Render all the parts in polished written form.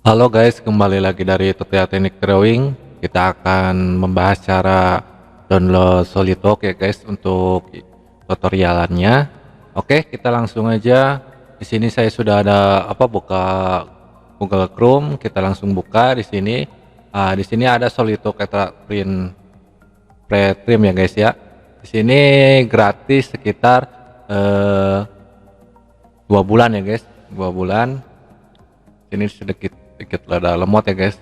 Halo guys, kembali lagi dari Tutorial Teknik Drawing. Kita akan membahas cara download SolidWorks ya guys untuk tutorialannya. Oke, kita langsung aja. Di sini saya sudah ada buka Google Chrome. Kita langsung buka di sini. Di sini ada SolidWorks Extra Print Pre-trim ya guys ya. Di sini gratis sekitar 2 bulan ya guys, 2 bulan. Ini sedikit rada lemot ya guys.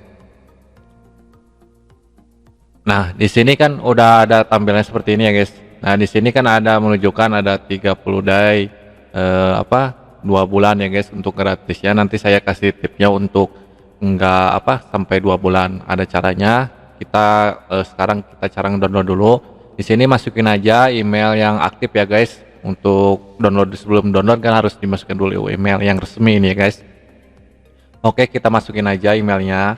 Nah, di sini kan udah ada tampilan seperti ini ya guys. Nah, di sini kan ada menunjukkan ada 30 day 2 bulan ya guys untuk gratisnya. Nanti saya kasih tipnya untuk enggak sampai 2 bulan. Ada caranya. Kita sekarang kita cara download dulu. Di sini masukin aja email yang aktif ya guys. Untuk download, sebelum download kan harus dimasukkan dulu email yang resmi ini ya guys. Oke, kita masukin aja emailnya.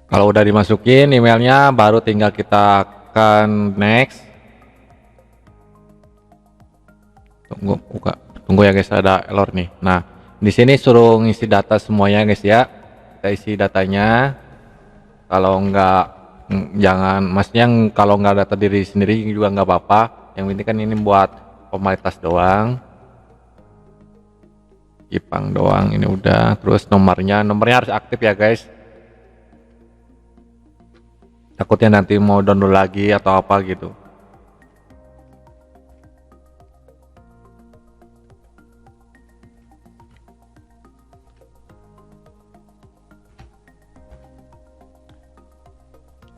Kalau udah dimasukin emailnya, baru tinggal kita akan next. Tunggu ya guys, ada error nih. Nah, di sini suruh ngisi data semuanya guys ya. Kita isi datanya. Kalau enggak jangan, maksudnya kalau enggak data diri sendiri juga nggak apa-apa. Yang penting kan ini buat formalitas doang. Ipang doang ini udah. Terus nomornya harus aktif ya guys. Takutnya nanti mau download lagi atau apa gitu.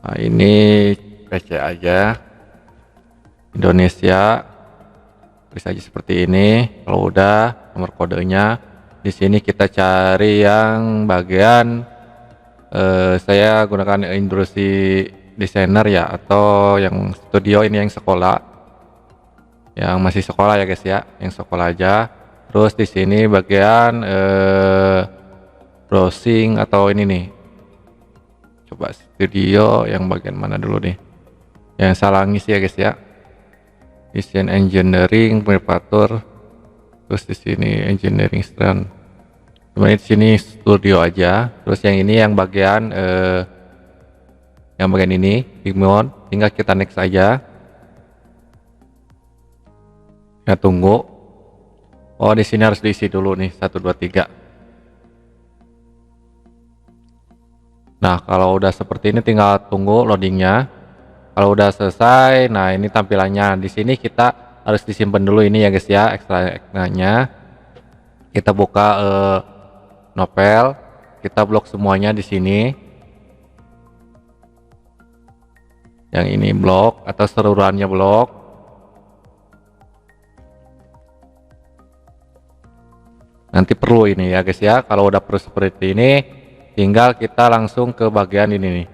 Nah, ini PC aja Indonesia, tulis aja seperti ini. Kalau udah nomor kodenya, di sini kita cari yang bagian saya gunakan Industri Designer ya, atau yang studio ini yang sekolah, yang masih sekolah ya guys ya, yang sekolah aja. Terus di sini bagian browsing atau ini nih. Coba studio yang bagian mana dulu nih? Yang salah ngisi ya guys ya. Design Engineering, Preparator. Terus di sini Engineering Strand. Sebenarnya di sini studio aja. Terus yang ini yang bagian ini Pigmont. Tinggal kita next aja. Ya tunggu. Oh, di sini harus diisi dulu nih 1 2 3. Nah, kalau udah seperti ini tinggal tunggu loadingnya. Kalau udah selesai, nah ini tampilannya. Di sini kita harus disimpan dulu ini ya guys ya, ekstranya. Kita buka novel, kita blok semuanya di sini. Yang ini blok atau seluruhannya blok. Nanti perlu ini ya guys ya. Kalau udah perlu seperti ini, tinggal kita langsung ke bagian ini nih.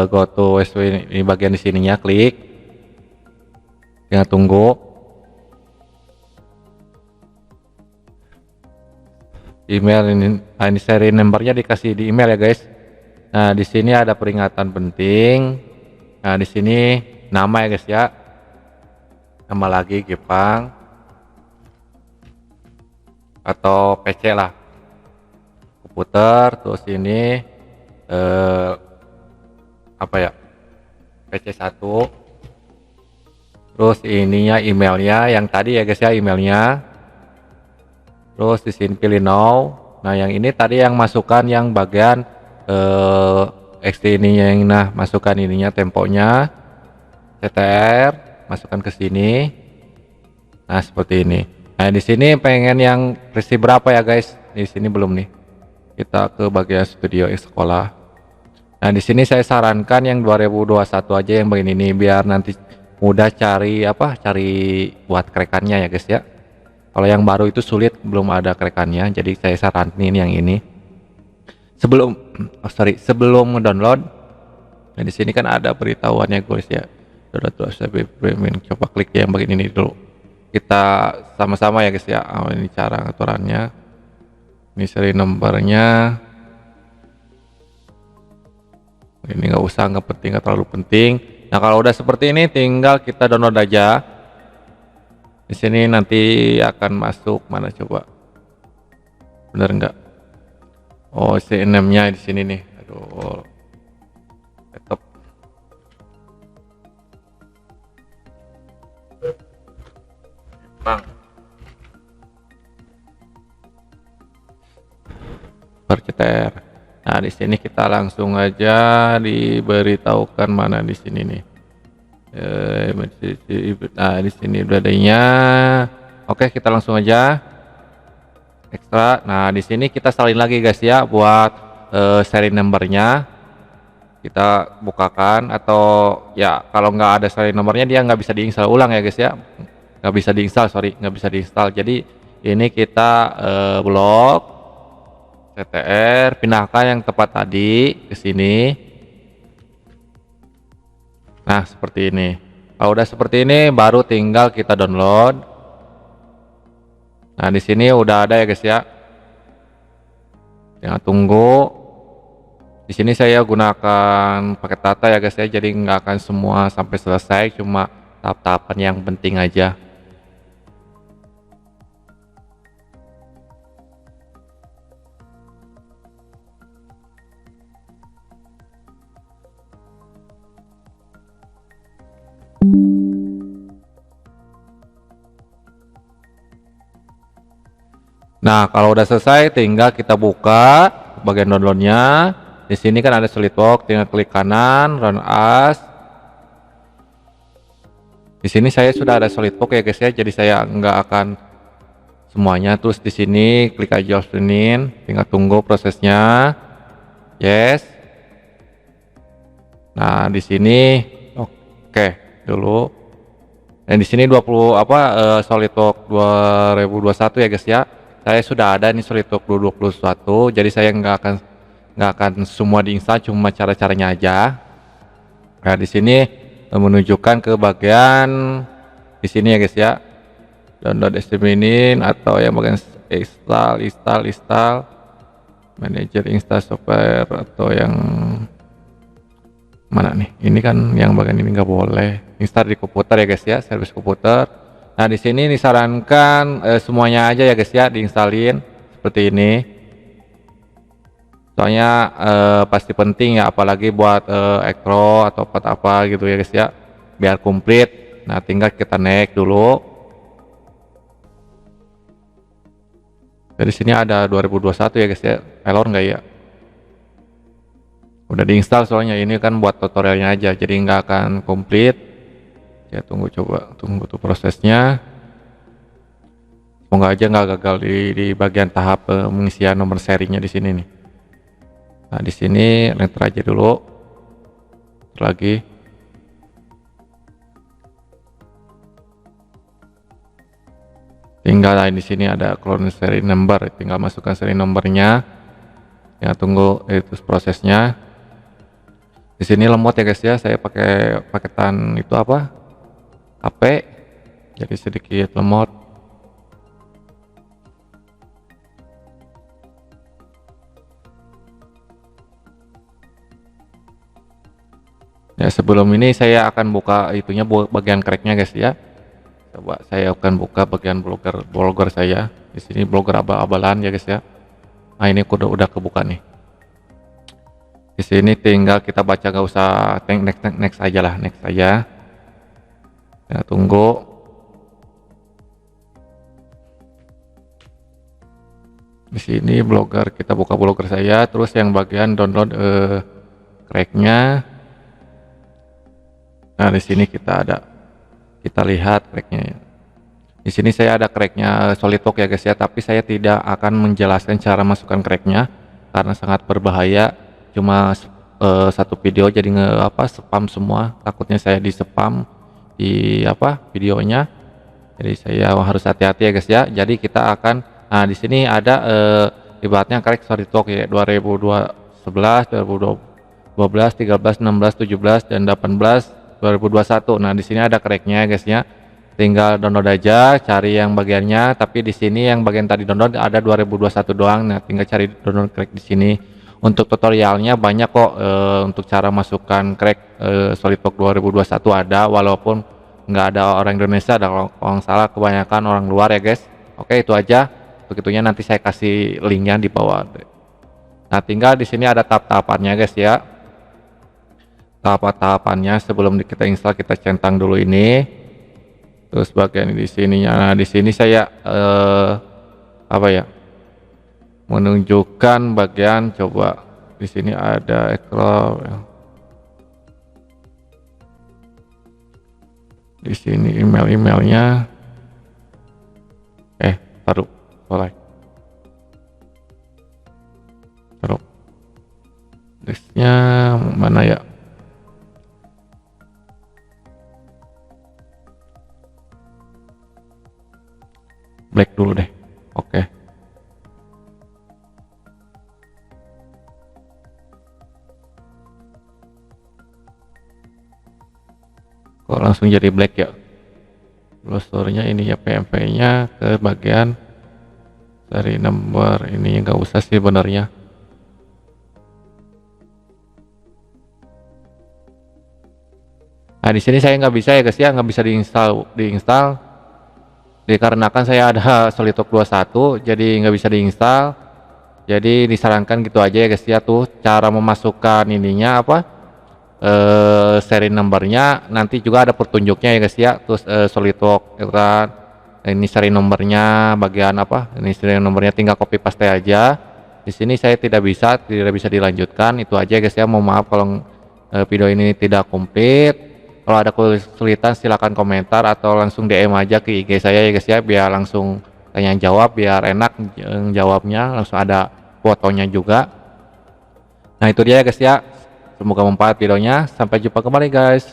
Go to SW, ini bagian di sininya, klik. Tinggal tunggu. Email ini seri numbernya dikasih di email ya guys. Nah, di sini ada peringatan penting. Nah, di sini nama ya guys ya. Nama lagi Gepang atau PC lah. Komputer, terus ini PC 1. Terus ininya emailnya yang tadi ya guys ya, emailnya. Terus di sini pilih now. Nah, yang ini tadi yang masukkan yang bagian XT ininya, yang masukkan ininya, temponya, CTR, masukkan ke sini. Nah, seperti ini. Nah, di sini pengen yang versi berapa ya guys? Di sini belum nih. Kita ke bagian studio sekolah. Nah, di sini saya sarankan yang 2021 aja yang begini ini, biar nanti mudah cari buat kerekannya ya guys ya. Kalau yang baru itu sulit, belum ada kerekannya, jadi saya saranin yang ini. Sebelum download. Nah, di sini kan ada beritahuannya guys ya. Coba klik yang bagian ini dulu. Kita sama-sama ya guys ya. Ini cara aturannya. Ini seri nomornya. Ini nggak usah, nggak penting, nggak terlalu penting. Nah kalau udah seperti ini tinggal kita download aja. Di sini nanti akan masuk mana coba? Bener nggak? Oh C6-nya di sini nih. Aduh, laptop. Bang. Berceter. Nah di sini kita langsung aja diberitahukan mana di sini nih. Nah di sini udah adanya. Oke kita langsung aja ekstra. Nah di sini kita salin lagi guys ya buat seri numbernya kita bukakan, atau ya kalau nggak ada seri nomornya dia nggak bisa diinstal ulang ya guys ya, nggak bisa diinstal, sorry nggak bisa diinstal. Jadi ini kita blok CTR, pindahkan yang tepat tadi ke sini. Nah seperti ini. Kalau udah seperti ini baru tinggal kita download. Nah di sini udah ada ya guys ya. Tinggal tunggu. Di sini saya gunakan paket data ya guys ya, jadi nggak akan semua sampai selesai, cuma tahap-tahapan yang penting aja. Nah, kalau udah selesai tinggal kita buka bagian downloadnya. Di sini kan ada SolidWorks, tinggal klik kanan, run as. Di sini saya sudah ada SolidWorks ya guys ya, jadi saya nggak akan semuanya. Terus di sini klik aja openin, tinggal tunggu prosesnya. Yes. Nah, di sini oke dulu. Dan di sini 20 SolidWorks 2021 ya guys ya. Saya sudah ada nih SolidWorks 2021, jadi saya nggak akan semua diinstal, cuma cara-caranya aja. Nah di sini menunjukkan ke bagian di sini ya guys ya, download streaming atau yang bagian install manager install software, atau yang mana nih? Ini kan yang bagian ini nggak boleh install di komputer ya guys ya, service komputer. Nah di sini disarankan semuanya aja ya guys ya diinstalin seperti ini. Soalnya pasti penting ya, apalagi buat ekro atau apa gitu ya guys ya, biar komplit. Nah tinggal kita next dulu. Dari sini ada 2021 ya guys ya, error nggak ya? Udah diinstal soalnya, ini kan buat tutorialnya aja, jadi nggak akan komplit. Ya tunggu, coba tunggu tuh prosesnya. Semoga aja nggak gagal di bagian tahap pengisian nomor serinya di sini nih. Nah di sini enter aja dulu. Lagi. Tinggal di sini ada clone seri number, tinggal masukkan seri nomornya. Ya tunggu itu prosesnya. Di sini lemot ya guys ya, saya pakai paketan itu apa? HP, jadi sedikit lemot. Ya sebelum ini saya akan buka itunya bagian cracknya guys ya. Coba saya akan buka bagian blogger saya. Di sini blogger abal-abalan ya guys ya. Nah ini udah kebuka nih. Di sini tinggal kita baca, gak usah next aja lah, next aja. Ya tunggu. Di sini blogger, kita buka blogger saya, terus yang bagian download cracknya. Nah di sini kita lihat cracknya. Di sini saya ada cracknya SolidWorks ya guys ya, tapi saya tidak akan menjelaskan cara masukkan cracknya karena sangat berbahaya. Cuma satu video jadi spam semua, takutnya saya di spam di videonya. Jadi saya harus hati-hati ya guys ya. Jadi kita akan, nah di sini ada ibaratnya crack SolidWorks ya 2011, 2012, 13, 16, 17 dan 18 2021. Nah di sini ada cracknya guys ya. Tinggal download aja, cari yang bagiannya. Tapi di sini yang bagian tadi download ada 2021 doang. Nah tinggal cari download crack di sini. Untuk tutorialnya banyak kok, untuk cara masukkan crack SolidWorks 2021 ada, walaupun nggak ada orang Indonesia, ada kalau nggak salah kebanyakan orang luar ya guys. Oke, itu aja. Begitunya nanti saya kasih linknya di bawah. Nah, tinggal di sini ada tahap-tahapannya guys ya. Tahap-tahapannya sebelum kita install, kita centang dulu ini. Terus bagian di sininya, nah di sini saya apa ya, menunjukkan bagian, coba di sini ada ekor, di sini emailnya, taruh boleh, taruh listnya mana ya. Black dulu deh. Oke. Kok langsung jadi black ya? Browsernya ini ya, PMP-nya ke bagian seri number ini nggak usah sih benernya. Nah, di sini saya nggak bisa ya guys ya, nggak bisa diinstal dikarenakan saya ada SolidWorks 21, jadi nggak bisa diinstal. Jadi disarankan gitu aja ya guys ya, tuh cara memasukkan ininya apa, seri numbernya, nanti juga ada petunjuknya ya guys ya. Terus SolidWorks itu kan, ini seri nomornya bagian apa, ini seri nomornya tinggal copy paste aja. Di sini saya tidak bisa dilanjutkan. Itu aja guys ya, mohon maaf kalau video ini tidak komplit. Kalau ada kesulitan silakan komentar atau langsung DM aja ke IG saya ya guys ya, biar langsung tanya jawab, biar enak jawabnya, langsung ada fotonya juga. Nah, itu dia ya guys ya, semoga bermanfaat videonya. Sampai jumpa kembali guys.